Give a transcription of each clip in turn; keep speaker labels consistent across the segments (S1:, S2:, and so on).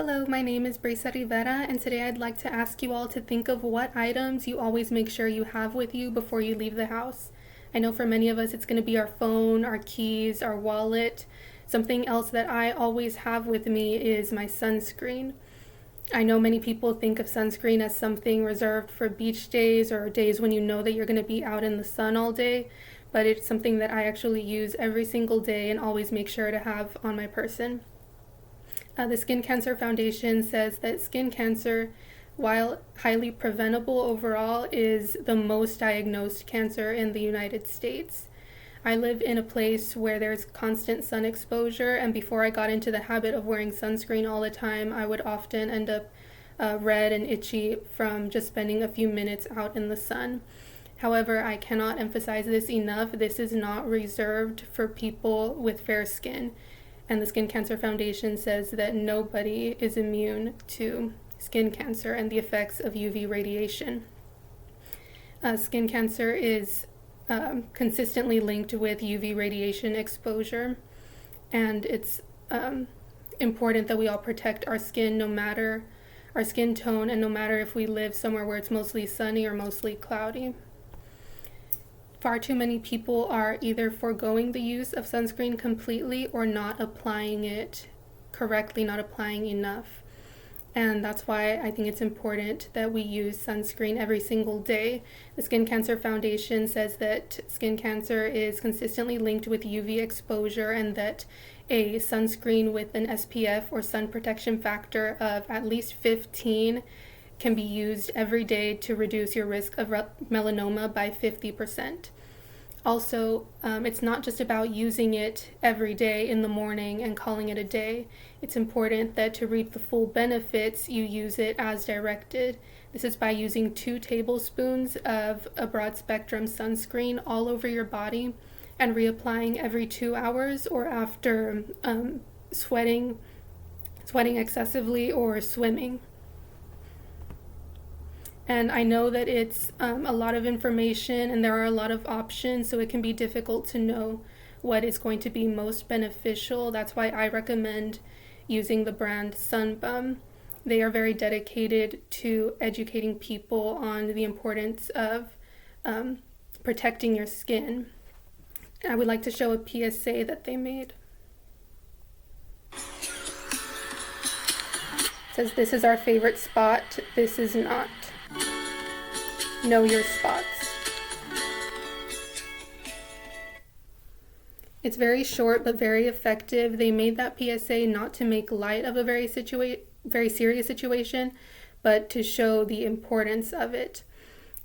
S1: Hello, my name is Brisa Rivera, and today I'd like to ask you all to think of what items you always make sure you have with you before you leave the house. I know for many of us it's going to be our phone, our keys, our wallet. Something else that I always have with me is my sunscreen. I know many people think of sunscreen as something reserved for beach days or days when you know that you're going to be out in the sun all day, but it's something that I actually use every single day and always make sure to have on my person. The Skin Cancer Foundation says that skin cancer, while highly preventable overall, is the most diagnosed cancer in the United States. I live in a place where there's constant sun exposure, and before I got into the habit of wearing sunscreen all the time, I would often end up red and itchy from just spending a few minutes out in the sun. However, I cannot emphasize this enough. This is not reserved for people with fair skin. And the Skin Cancer Foundation says that nobody is immune to skin cancer and the effects of UV radiation. Skin cancer is consistently linked with UV radiation exposure, and it's important that we all protect our skin, no matter our skin tone, and no matter if we live somewhere where it's mostly sunny or mostly cloudy. Far too many people are either foregoing the use of sunscreen completely or not applying it correctly, not applying enough. And that's why I think it's important that we use sunscreen every single day. The Skin Cancer Foundation says that skin cancer is consistently linked with UV exposure, and that a sunscreen with an SPF or sun protection factor of at least 15 can be used every day to reduce your risk of melanoma by 50%. Also, it's not just about using it every day in the morning and calling it a day. It's important that to reap the full benefits, you use it as directed. This is by using 2 tablespoons of a broad spectrum sunscreen all over your body and reapplying every 2 hours or after sweating excessively or swimming. And I know that it's a lot of information and there are a lot of options, so it can be difficult to know what is going to be most beneficial. That's why I recommend using the brand Sunbum. They are very dedicated to educating people on the importance of protecting your skin. And I would like to show a PSA that they made. It says, "This is our favorite spot. This is not. Know your spots." It's very short but very effective. They made that PSA not to make light of a very serious situation, but to show the importance of it.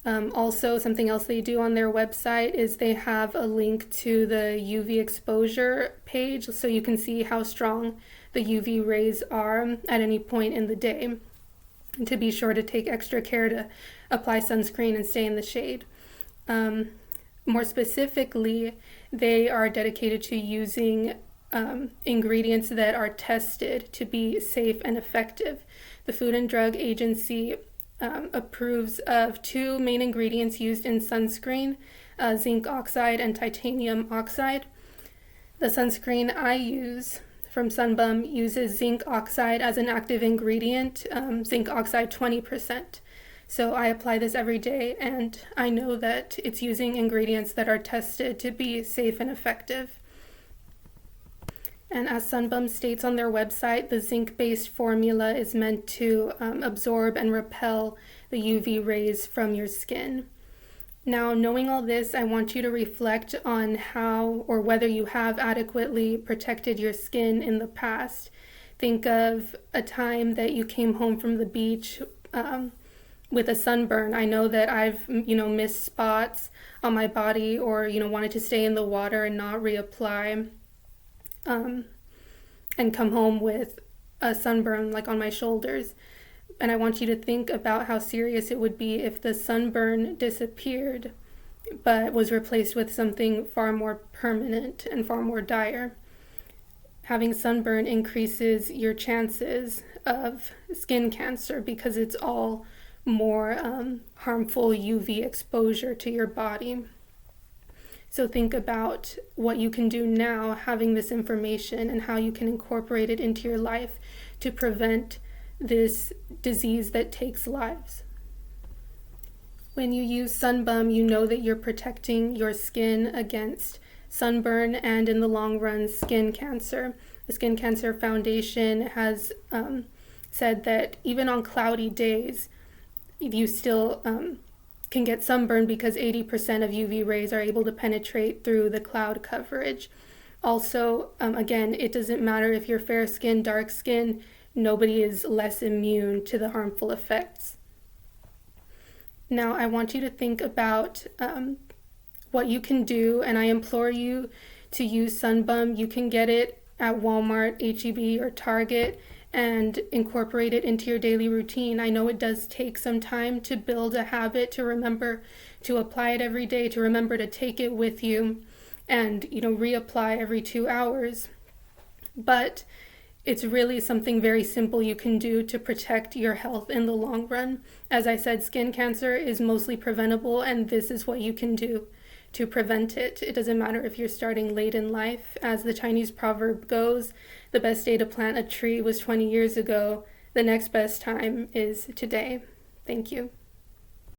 S1: Also, something else they do on their website is they have a link to the UV exposure page so you can see how strong the UV rays are at any point in the day. And to be sure to take extra care to apply sunscreen and stay in the shade. More specifically, they are dedicated to using ingredients that are tested to be safe and effective. The Food and Drug Agency approves of 2 main ingredients used in sunscreen, zinc oxide and titanium oxide. The sunscreen I use from Sunbum uses zinc oxide as an active ingredient, zinc oxide 20%. So I apply this every day, and I know that it's using ingredients that are tested to be safe and effective. And as Sunbum states on their website, the zinc-based formula is meant to absorb and repel the UV rays from your skin. Now, knowing all this, I want you to reflect on how or whether you have adequately protected your skin in the past. Think of a time that you came home from the beach with a sunburn. I know that I've, missed spots on my body or, wanted to stay in the water and not reapply and come home with a sunburn like on my shoulders. And I want you to think about how serious it would be if the sunburn disappeared, but was replaced with something far more permanent and far more dire. Having sunburn increases your chances of skin cancer because it's all more harmful UV exposure to your body. So think about what you can do now, having this information, and how you can incorporate it into your life to prevent this disease that takes lives. When you use Sunbum, you know that you're protecting your skin against sunburn and, in the long run, skin cancer. The Skin Cancer Foundation has said that even on cloudy days, you still can get sunburn because 80% of UV rays are able to penetrate through the cloud coverage. Also, again, it doesn't matter if you're fair skin, dark skin, nobody is less immune to the harmful effects. Now, I want you to think about what you can do, and I implore you to use Sunbum. You can get it at Walmart, H-E-B, or Target, and incorporate it into your daily routine. I know it does take some time to build a habit, to remember to apply it every day, to remember to take it with you, and reapply every 2 hours. But it's really something very simple you can do to protect your health in the long run. As I said, skin cancer is mostly preventable, and this is what you can do to prevent it. It doesn't matter if you're starting late in life. As the Chinese proverb goes, the best day to plant a tree was 20 years ago. The next best time is today. Thank you.